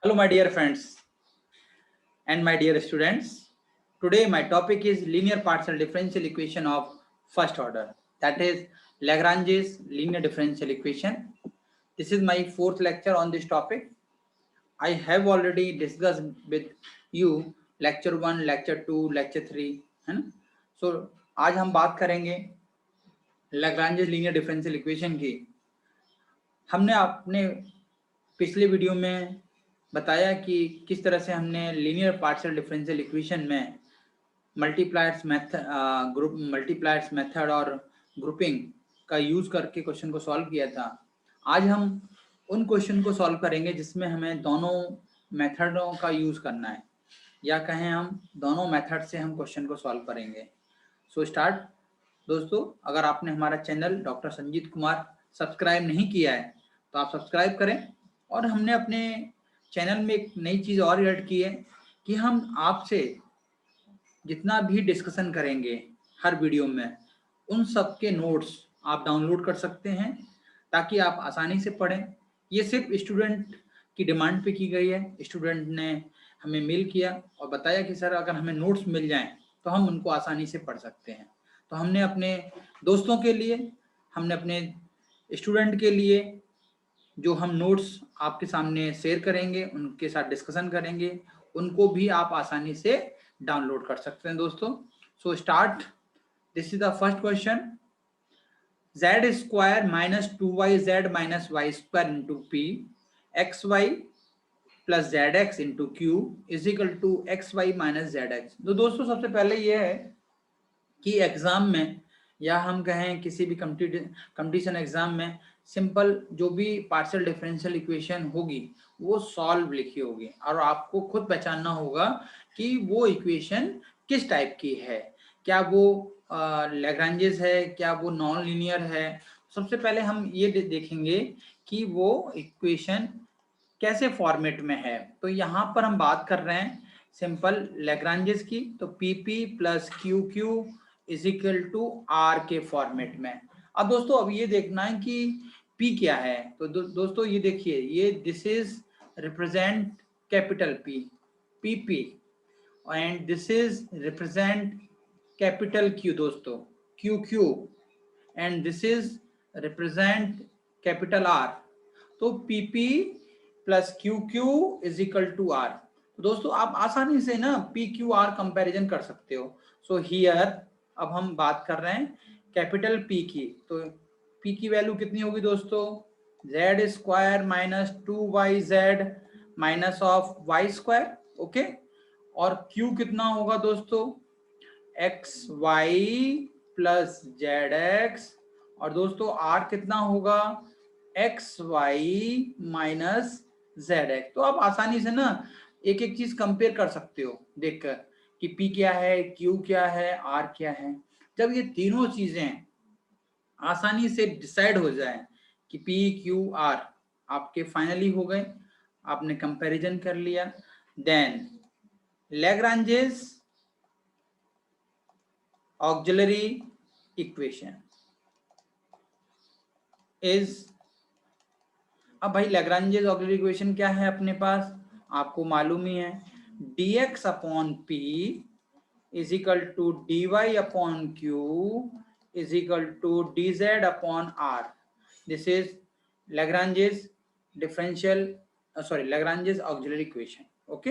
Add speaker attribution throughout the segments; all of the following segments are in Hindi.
Speaker 1: Hello, my dear friends and my dear students. Today, my topic is linear partial differential equation of first order, that is Lagrange's linear differential equation. This is my fourth lecture on this topic. I have already discussed with you lecture 1, lecture 2, lecture 3, है ना? So, आज हम बात करेंगे Lagrange's linear differential equation की. हमने अपने पिछले वीडियो में बताया कि किस तरह से हमने लीनियर पार्शियल डिफरेंशियल इक्वेशन में मल्टीप्लायर्स मेथड और ग्रुपिंग का यूज करके क्वेश्चन को सॉल्व किया था। आज हम उन क्वेश्चन को सॉल्व करेंगे जिसमें हमें दोनों मेथडों का यूज करना है, या कहें हम दोनों मेथड से हम क्वेश्चन को सॉल्व करेंगे। So start. दोस्तों, अगर आपने हमारा channel doctor Sanjeet Kumar subscribe नहीं किया है तो आप सब्सक्राइब करें। और हमने अपने चैनल में एक नई चीज़ और ऐड की है कि हम आपसे जितना भी डिस्कशन करेंगे हर वीडियो में, उन सब के नोट्स आप डाउनलोड कर सकते हैं ताकि आप आसानी से पढ़ें। ये सिर्फ स्टूडेंट की डिमांड पे की गई है। स्टूडेंट ने हमें मेल किया और बताया कि सर अगर हमें नोट्स मिल जाएं तो हम उनको आसानी से पढ़ सकते हैं। तो हमने अपने दोस्तों के लिए, हमने अपने स्टूडेंट के लिए जो हम नोट्स आपके सामने शेयर करेंगे, उनके साथ डिस्कशन करेंगे, उनको भी आप आसानी से डाउनलोड कर सकते हैं दोस्तों। So start. This is the first question. z square minus 2yz minus y square into p x Y plus Z x into q is equal to x Y minus Z x. तो दोस्तों, सबसे पहले यह है कि एग्जाम में, या हम कहें किसी भी कंपटीशन एग्जाम में, सिंपल जो भी पार्शियल डिफरेंशियल इक्वेशन होगी वो सॉल्व लिखी होगी और आपको खुद पहचानना होगा कि वो इक्वेशन किस टाइप की है। क्या वो लैग्रांजेस है, क्या वो नॉन लीनियर है। सबसे पहले हम ये देखेंगे कि वो इक्वेशन कैसे फॉर्मेट में है। तो यहाँ पर हम बात कर रहे हैं सिंपल लैग्रांजेस की। तो p p plus q q is equal to r के फॉर्मेट में। अब दोस्तों, अब ये देखना है कि P क्या है। तो दोस्तों ये देखिए, ये this is represent capital P, PP, and this is represent capital Q दोस्तों, QQ, and this is represent capital R। तो PP plus QQ is equal to R। तो दोस्तों, आप आसानी से ना PQR कंपैरिजन कर सकते हो। सो हियर अब हम बात कर रहे हैं कैपिटल P की। तो P की वैल्यू कितनी होगी दोस्तों? z square minus 2yz minus of Y square, okay. और Q कितना होगा दोस्तों? xy plus Z x. और दोस्तों R कितना होगा? xy minus Z x. तो आप आसानी से ना एक एक चीज कंपेयर कर सकते हो देखकर कि P क्या है, Q क्या है, R क्या है। जब ये तीनों चीजें आसानी से डिसाइड हो जाए कि P Q R आपके फाइनली हो गए, आपने कंपैरिजन कर लिया, then Lagrange's auxiliary equation is. अब भाई लैग्रांजेस ऑक्सिलरी इक्वेशन क्या है अपने पास, आपको मालूम ही है, dx upon p is equal to dy upon q is equal to dz upon r। This is Lagrange's differential, sorry, Lagrange's auxiliary equation, okay.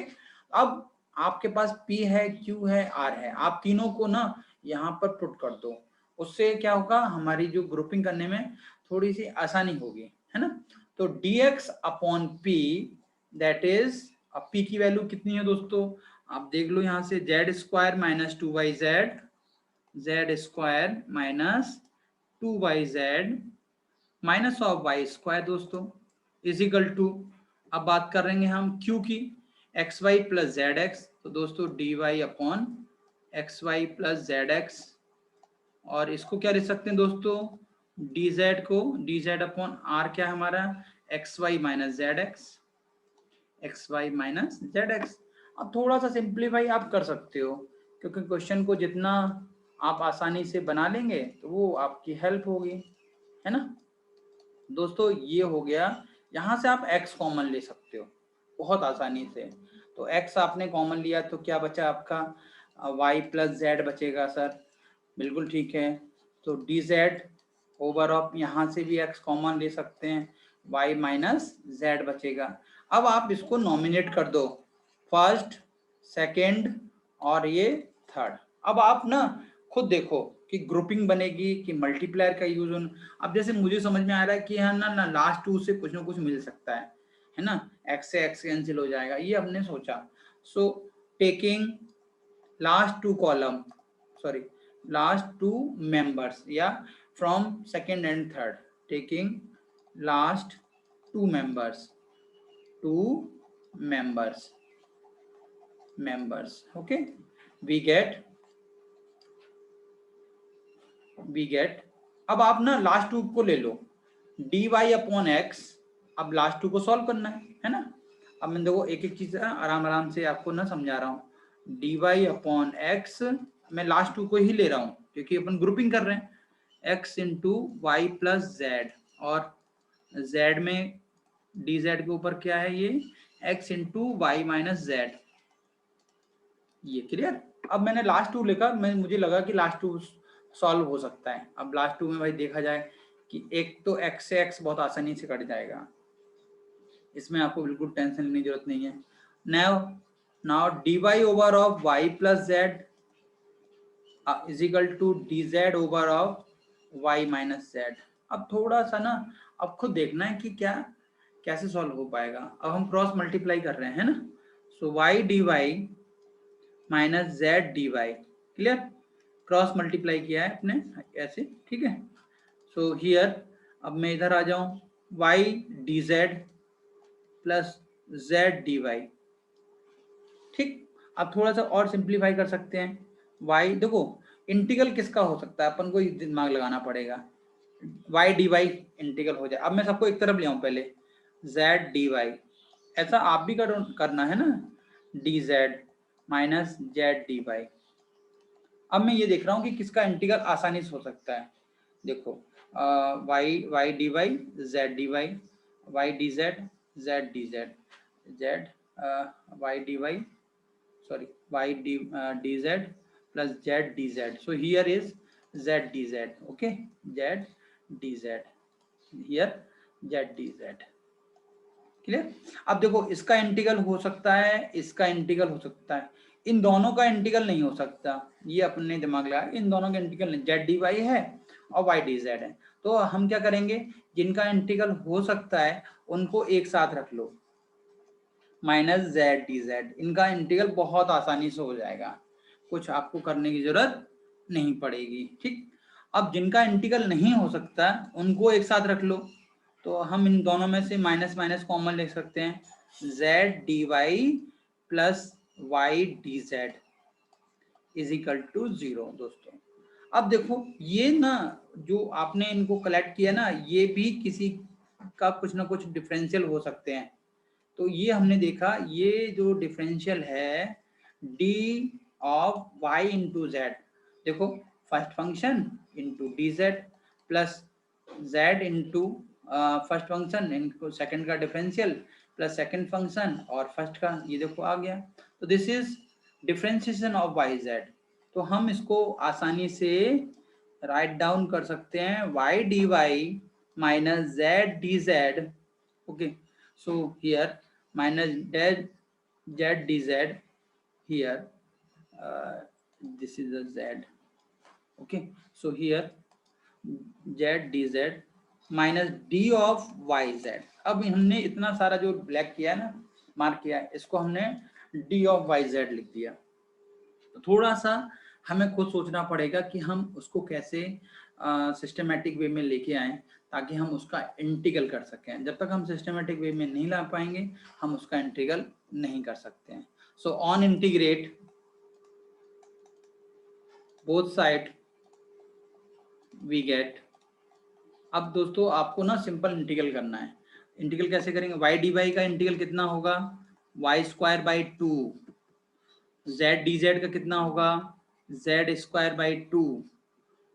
Speaker 1: अब आपके पास p है, q है, r है, आप तीनों को ना यहाँ पर पुट कर दो। उससे क्या होगा, हमारी जो ग्रुपिंग करने में थोड़ी सी आसानी होगी, है ना। तो dx upon p that is, अब p की वैल्यू कितनी है दोस्तों, आप देख लो यहां से, z square minus 2yz, Z square minus 2yz minus of Y square दोस्तों इज इक्वल टू, अब बात कर रहे हैं हम q की, x Y plus Z x. तो दोस्तों dy upon x Y plus Z x, और इसको क्या लिख सकते हैं दोस्तों, dz को dz अपॉन r, क्या है हमारा, x Y minus Z x, x Y minus Z x. अब थोड़ा सा सिंप्लीफाई आप कर सकते हो, क्योंकि क्वेश्चन को जितना आप आसानी से बना लेंगे तो वो आपकी हेल्प होगी, है ना। दोस्तों ये हो गया, यहां से आप x कॉमन ले सकते हो। बहुत आसानी से। तो x आपने कॉमन लिया तो क्या बचा आपका, y प्लस जेड बचेगा सर, बिल्कुल ठीक है। तो डी जेड ओवर ऑफ, यहाँ से भी x कॉमन ले सकते हैं, y माइनस जेड बचेगा। अब आप इसको नॉमिनेट कर दो, फर्स्ट, सेकेंड और ये थर्ड। अब आप ना खुद देखो कि ग्रुपिंग बनेगी कि मल्टीप्लायर का यूज होना। अब जैसे मुझे समझ में आ रहा है कि यहाँ ना लास्ट टू से कुछ ना कुछ मिल सकता है ना, x से x कैंसिल हो जाएगा, ये हमने सोचा। So taking last two column, sorry last two members, या from second and third, taking last two members, okay, we get, अब आप ना लास्ट टू को ले लो, dy अपॉन x, अब लास्ट टू को सॉल्व करना है ना। अब मैं देखो एक एक चीज आराम आराम से आपको ना समझा रहा हूँ। dy अपॉन x, मैं लास्ट टू को ही ले रहा हूँ क्योंकि अपन ग्रुपिंग कर रहे हैं, x into y plus z, और z में dz के ऊपर क्या है, ये x into y minus z, ये क्लियर। अब मैंने लास्ट टू लेकर, मुझे लगा कि लास्ट टू सॉल्व हो सकता है। अब लास्ट टू में भाई देखा जाए कि एक तो x से x बहुत आसानी से कट जाएगा, इसमें आपको बिल्कुल टेंशन लेने की जरूरत नहीं है। Now dy over of y plus z is equal to dz over of y minus z. अब थोड़ा सा ना अब खुद देखना है कि क्या कैसे सॉल्व हो पाएगा। अब हम क्रॉस मल्टीप्लाई कर रहे हैं ना, so y dy minus z d y, clear, cross multiply किया है अपने ऐसे, ठीक है। सो हियर अब मैं इधर आ जाऊं, y d Z plus Z d y, ठीक। अब थोड़ा सा और सिंप्लीफाई कर सकते हैं, y देखो इंटीग्रल किसका हो सकता है, अपन को दिमाग लगाना पड़ेगा, y डी वाई इंटीग्रल हो जाए। अब मैं सबको एक तरफ ले आऊं पहले, z डी वाई, ऐसा आप भी करना है ना, d z minus z d y. अब मैं ये देख रहा हूँ कि किसका इंटीग्रल आसानी से हो सकता है। देखो y D y z d y, y d z z D z, z y D y, sorry y d Z plus Z D z, so here is z D z, okay, z D z, here z D z, clear. अब देखो इसका इंटीग्रल हो सकता है, इसका इंटीग्रल हो सकता है, इन दोनों का इंटीग्रल नहीं हो सकता, ये अपने दिमाग लगा, इन दोनों का इंटीग्रल नहीं, जेड डी वाई है और वाई डी जेड है। तो हम क्या करेंगे, जिनका इंटीग्रल हो सकता है उनको एक साथ रख लो, माइनस जेड डी जेड, इनका इंटीग्रल बहुत आसानी से हो जाएगा, कुछ आपको करने की जरूरत नहीं पड़ेगी, ठीक। अब जिनका इंटीग्रल नहीं हो सकता उनको एक साथ रख लो, तो हम इन दोनों में से माइनस माइनस कॉमन ले सकते हैं, z d Y plus Y d z is equal to 0 दोस्तों। अब देखो ये ना जो आपने इनको कलेक्ट किया ना, ये भी किसी का कुछ ना कुछ डिफरेंशियल हो सकते हैं। तो ये हमने देखा, ये जो डिफरेंशियल है D of Y into Z, देखो first function into D Z plus Z into first function इनको सेकंड का डिफरेंशियल प्लस सेकंड फंक्शन और फर्स्ट का, ये देखो आ गया। तो this is differentiation of Y Z. तो हम इसको आसानी से राइट डाउन कर सकते हैं, y D y minus z D z, okay, so here minus z dz, here this is a z, okay, so here z dz minus d of yz। अब हमने इतना सारा जो ब्लैक किया ना, मार्क किया, इसको हमने d of yz लिख दिया। तो थोड़ा सा हमें खुद सोचना पड़ेगा कि हम उसको कैसे सिस्टमेटिक वे में लेके आए ताकि हम उसका इंटीग्रल कर सकें। जब तक हम सिस्टमेटिक वे में नहीं ला पाएंगे हम उसका इंटीग्रल नहीं कर सकते हैं। So on integrate both side we get. अब दोस्तों आपको ना सिंपल इंटीग्रल करना है। इंटीग्रल कैसे करेंगे, वाई डी वाई का इंटीग्रल कितना होगा, y square by two, z D z का कितना होगा, जेड स्क्वायर बाई टू,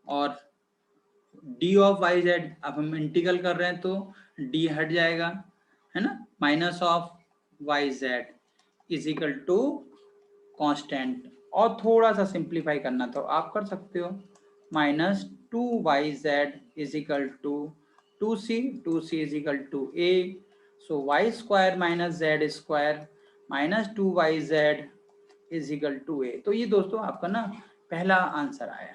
Speaker 1: और डी ऑफ वाई जेड, अब हम इंटीग्रल कर रहे हैं तो डी हट जाएगा, है ना, minus of Y z is equal to constant, और थोड़ा सा सिंप्लीफाई करना तो आप कर सकते हो, minus 2yz is equal to 2c is equal to a, so y square minus z square minus 2yz is equal to a। तो ये दोस्तों आपका ना पहला आंसर आया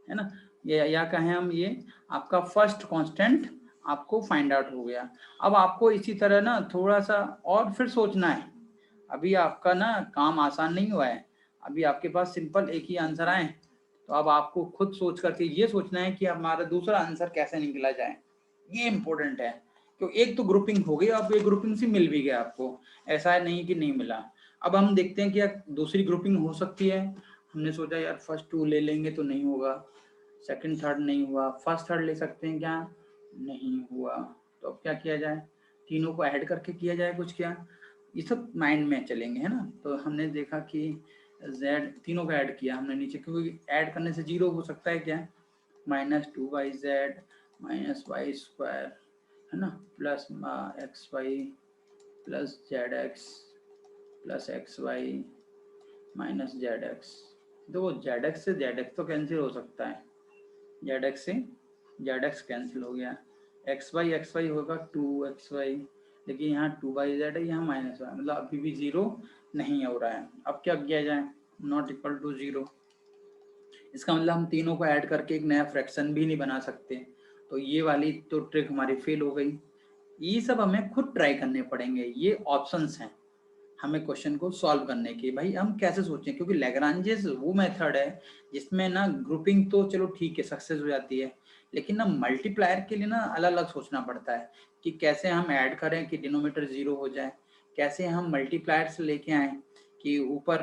Speaker 1: है ना, ये या कहें हम ये आपका फर्स्ट कांस्टेंट आपको फाइंड आउट हो गया। अब आपको इसी तरह ना थोड़ा सा और फिर सोचना है, अभी आपका ना काम आसान नहीं हुआ है, अभी आपके पास सिंपल एक ही आंसर आए, तो अब आपको खुद सोच करके ये सोचना है कि हमारा दूसरा आंसर कैसे निकला जाए, ये इंपॉर्टेंट है। क्योंकि एक तो ग्रुपिंग हो गई, अब एक ग्रुपिंग से मिल भी गया आपको, ऐसा है नहीं कि नहीं मिला। अब हम देखते हैं कि दूसरी ग्रुपिंग हो सकती है, हमने सोचा यार फर्स्ट टू ले लेंगे तो नहीं होगा, सेकंड थर्ड नहीं हुआ, फर्स्ट थर्ड ले सकते हैं क्या, नहीं हुआ, तो अब क्या किया जाए, तीनों को ऐड करके किया जाए कुछ क्या, ये सब माइंड में चलेंगे है ना। तो हमने देखा कि z तीनों को ऐड किया हमने नीचे, क्योंकि ऐड करने से जीरो हो सकता है क्या, minus 2yz minus y square है ना, plus x Y plus Z x plus x Y minus Z x. देखो जेड एक्स से जेड एक्स तो कैंसिल हो सकता है, जेड एक्स से जेड एक्स कैंसिल हो गया, एक्स वाई होगा 2xy, लेकिन यहाँ 2yz है, यहाँ माइनस वाई, मतलब अभी भी जीरो नहीं हो रहा है। अब क्या किया जाए, नॉट इक्वल टू जीरो, इसका मतलब हम तीनों को ऐड करके एक नया फ्रैक्शन भी नहीं बना सकते, तो ये वाली तो ट्रिक हमारी फेल हो गई। ये सब हमें खुद ट्राई करने पड़ेंगे, ये ऑप्शंस हैं हमें क्वेश्चन को सॉल्व करने की, भाई हम कैसे सोचें, क्योंकि लैग्रांजेस वो मेथड है जिसमें ना ग्रुपिंग तो चलो ठीक है सक्सेस हो जाती है, लेकिन ना मल्टीप्लायर के लिए ना अलग अलग सोचना पड़ता है कि कैसे हम ऐड करें कि डिनोमीटर जीरो हो जाए, कैसे हम मल्टीप्लायर से लेके आए कि ऊपर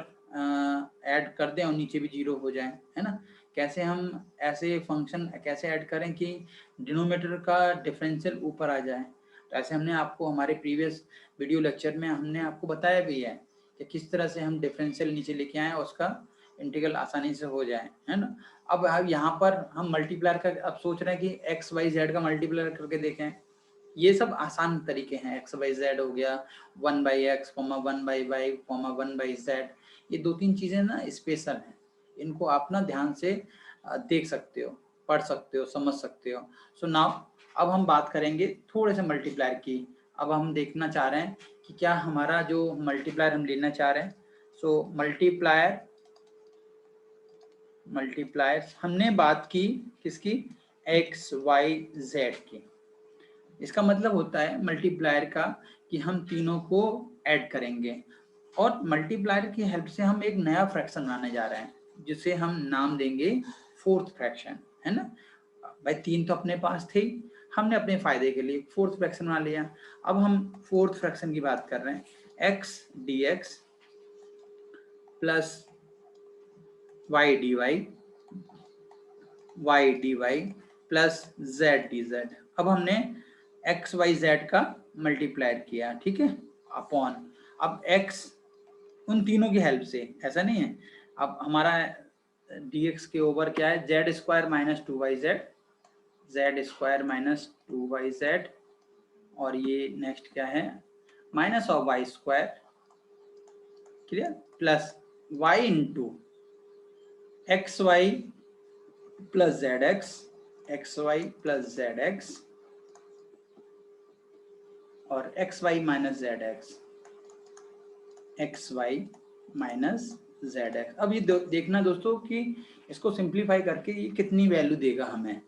Speaker 1: ऐड कर दें और नीचे भी जीरो हो जाए, है ना, कैसे हम ऐसे फंक्शन कैसे ऐड करें कि डिनोमीटर का डिफरेंशियल ऊपर आ जाए। तो ऐसे हमने आपको हमारे प्रीवियस वीडियो लेक्चर में हमने आपको बताया भी है कि किस तरह से हम डिफरेंशियल नीचे लेके आए और उसका इंटीग्रल आसानी से हो जाए, है ना। अब यहाँ पर हम मल्टीप्लायर का अब सोच रहे हैं कि एक्स वाई जेड का मल्टीप्लायर करके देखें, ये सब आसान तरीके हैं, एक्स बाई जेड हो गया, 1/x, 1/y, 1/z, ये दो तीन चीजें ना स्पेशल हैं, इनको आप ना ध्यान से देख सकते हो, पढ़ सकते हो, समझ सकते हो। सो नाउ अब हम बात करेंगे थोड़े से मल्टीप्लायर की। अब हम देखना चाह रहे हैं कि क्या हमारा जो मल्टीप्लायर हम लेना चाह रहे हैं, सो मल्टीप्लायर हमने बात की किसकी, एक्स वाई जेड की। इसका मतलब होता है मल्टीप्लायर का कि हम तीनों को ऐड करेंगे और मल्टीप्लायर की हेल्प से हम एक नया फ्रैक्शन बनाने जा रहे हैं जिसे हम नाम देंगे फोर्थ फ्रैक्शन, है ना। भाई तीन तो अपने पास थे, हमने अपने फायदे के लिए फोर्थ फ्रैक्शन बना लिया। अब हम फोर्थ फ्रैक्शन की बात कर रहे हैं, x D x plus Y D Y plus Z D z. अब हमने एक्स वाई जेड का मल्टीप्लायर किया, ठीक है, अपॉन, अब एक्स उन तीनों की हेल्प से, ऐसा नहीं है, अब हमारा dx के ओवर क्या है, Z square minus 2yz, Z square minus 2yz, और ये नेक्स्ट क्या है, minus of Y square, clear, plus Y into X Y plus Z X Y plus Z x, और X Y minus Z X Y minus Z x. अब ये देखना दोस्तों कि इसको सिंप्लीफाई करके ये कितनी वैल्यू देगा हमें,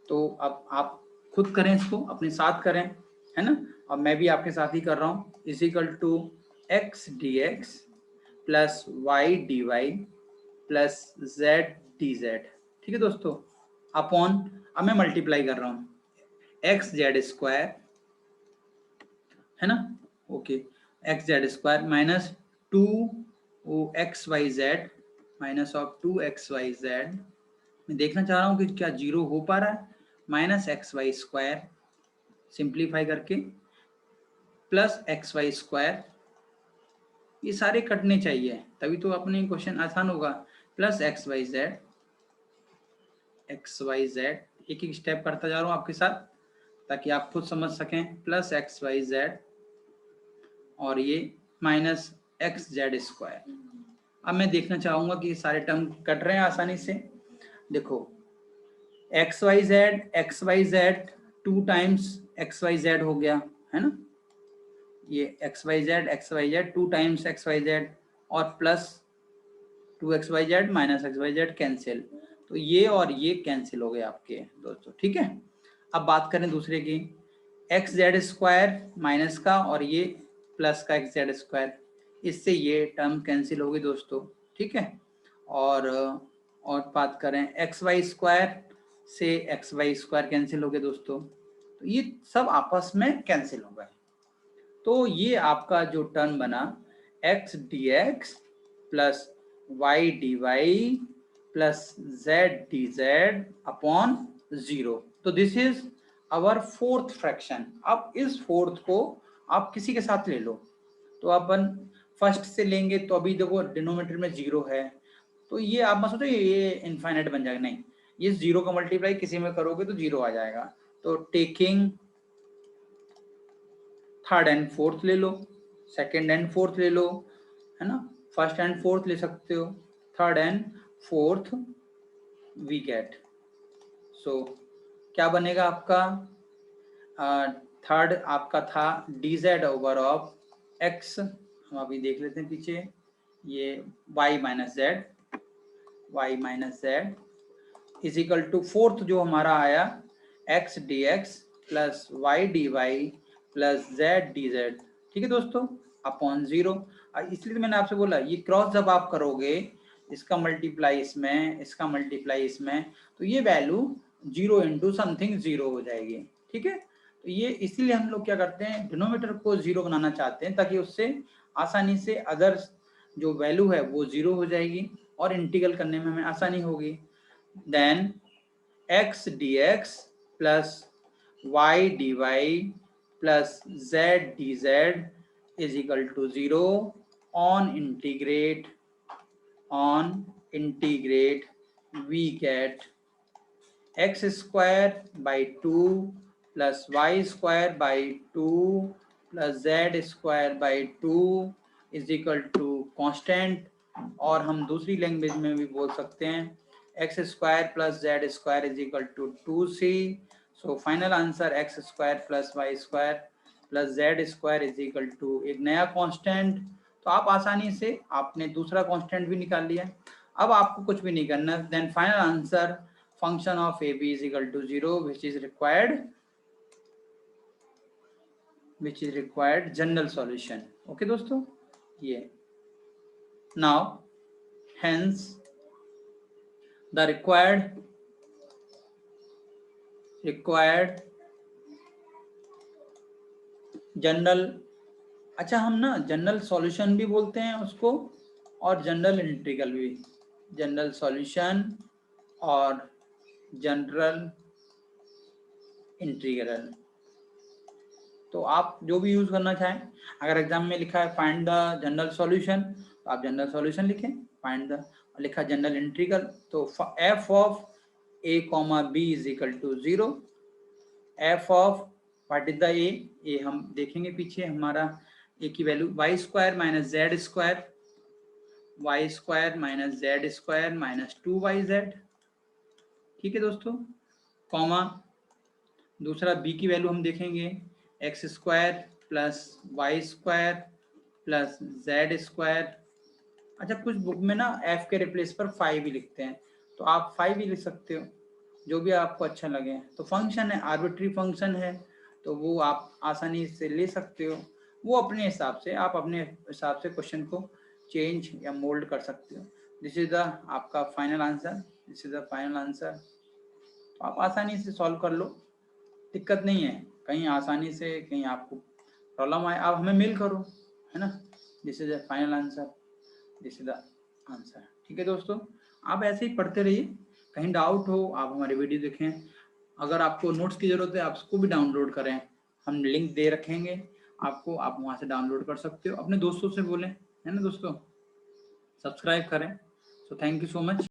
Speaker 1: तो अब आप खुद करें, इसको अपने साथ करें, है ना, और मैं भी आपके साथ ही कर रहा हूँ, is equal to x D x plus Y D Y plus Z D Z, ठीक है दोस्तों, अपॉन, अब मैं मल्टीप्लाई कर रहा हूँ, एक्स जेड स्क्वायर, है ना, okay, x Z square minus 2xyz minus of 2xyz, मैं देखना चाह रहा हूँ कि क्या जीरो हो पा रहा है, minus x y square simplify करके प्लस एक्स वाई स्क्वायर, ये सारे कटने चाहिए तभी तो अपने क्वेश्चन आसान होगा, प्लस एक्स वाई जेड एक एक स्टेप करता जा रहा हूँ आपके साथ ताकि आप खुद समझ सकें, प्लस एक्स वाई जेड, और ये माइनस एक्स जेड स्क्वायर। अब मैं देखना चाहूंगा कि ये सारे टर्म कट रहे हैं आसानी से। देखो X Y Z 2 times X Y Z हो गया है ना, ये X Y Z 2 times X Y Z और plus 2xyz minus xyz cancel, तो ये और ये कैंसिल हो गए आपके दोस्तों, ठीक है। अब बात करें दूसरे की, एक्स जेड स्क्वायर माइनस का और ये प्लस का एक्स जेड स्क्वायर, इससे ये टर्म कैंसिल हो गई दोस्तों, ठीक है। और बात करें एक्स वाई स्क्वायर से एक्स वाई स्क्वायर कैंसिल हो गए दोस्तों, तो ये सब आपस में कैंसिल हो गए। तो ये आपका जो टर्म बना x D x plus Y D Y plus Z D z upon 0, तो this is our fourth fraction. अब इस फोर्थ को आप किसी के साथ ले लो, तो अपन फर्स्ट से लेंगे, तो अभी देखो डिनोमिनेटर में 0 है, तो ये आप मत सोचो ये इनफाइनाइट बन जाएगा, नहीं, ये 0 का मल्टीप्लाई किसी में करोगे तो 0 आ जाएगा। तो टेकिंग थर्ड एंड फोर्थ ले लो, सेकेंड एंड फोर्थ ले लो, है ना, फर्स्ट एंड फोर्थ ले सकते हो, third and fourth we get. So क्या बनेगा आपका, थर्ड आपका था D Z over of X, हम अभी देख लेते हैं पीछे, ये Y minus Z is equal to fourth जो हमारा आया X D x plus Y D Y plus Z D Z, ठीक है दोस्तों, अपॉन 0। इसलिए तो मैंने आपसे बोला ये क्रॉस जब आप करोगे, इसका मल्टीप्लाई इसमें, इसका मल्टीप्लाई इसमें, तो ये वैल्यू 0 इंटू समथिंग 0 हो जाएगी, ठीक है। तो ये इसीलिए हम लोग क्या करते हैं, डिनोमिनेटर को 0 बनाना चाहते हैं, ताकि उससे आसानी से अदर जो वैल्यू है वो 0 हो जाएगी और इंटीग्रल करने में हमें आसानी होगी। Then x dx plus y dy plus z dz is equal to 0 on integrate we get x square by 2 plus y square by 2 plus z square by 2 is equal to constant, और हम दूसरी लैंग्वेज में भी बोल सकते हैं x square plus z square is equal to 2c। So final answer x square plus y square plus z square is equal to एक नया कांस्टेंट। तो आप आसानी से आपने दूसरा कांस्टेंट भी निकाल लिया, अब आपको कुछ भी नहीं करना। Then final answer function of a b is equal to 0 which is required general solution. Okay दोस्तों, ये now hence the required general, अच्छा हम ना जनरल सॉल्यूशन भी बोलते हैं उसको और जनरल इंटीग्रल भी, जनरल सॉल्यूशन और जनरल इंटीग्रल, तो आप जो भी यूज करना चाहें। अगर एग्जाम में लिखा है फाइंड द जनरल सॉल्यूशन, तो आप जनरल सॉल्यूशन लिखें, फाइंड द लिखा जनरल इंटीग्रल, तो f of a comma b is equal to 0, f of what is the a हम देखेंगे पीछे, हमारा a की value y square minus z square, y square minus z square minus 2yz, ठीक है दोस्तों, कॉमा दूसरा b की वैल्यू हम देखेंगे x square plus y square plus z square. अच्छा कुछ बुक में ना f के रिप्लेस पर 5 भी लिखते हैं, तो आप 5 भी लिख सकते हो, जो भी आपको अच्छा लगे। तो फंक्शन है, आर्बिट्री फंक्शन है, तो वो आप आसानी से ले सकते हो, वो अपने हिसाब से, आप अपने हिसाब से क्वेश्चन को चेंज या मोल्ड कर सकते हो। दिस इज द आपका final answer, this is the final answer. तो आप आसानी से सॉल्व कर लो, दिक्कत नहीं है, कहीं आसानी से कहीं आपको प्रॉब्लम आए आप हमें मेल करो, है ना। This is the final answer, this is the answer, ठीक है दोस्तों। आप ऐसे ही पढ़ते रहिए, कहीं डाउट हो आप हमारे वीडियो देखें, अगर आपको नोट्स की जरूरत है आप उसको भी डाउनलोड करें, हम लिंक दे रखेंगे आपको, आप वहां से डाउनलोड कर सकते हो, अपने दोस्तों से बोलें, है ना दोस्तों, सब्सक्राइब करें। So thank you so much.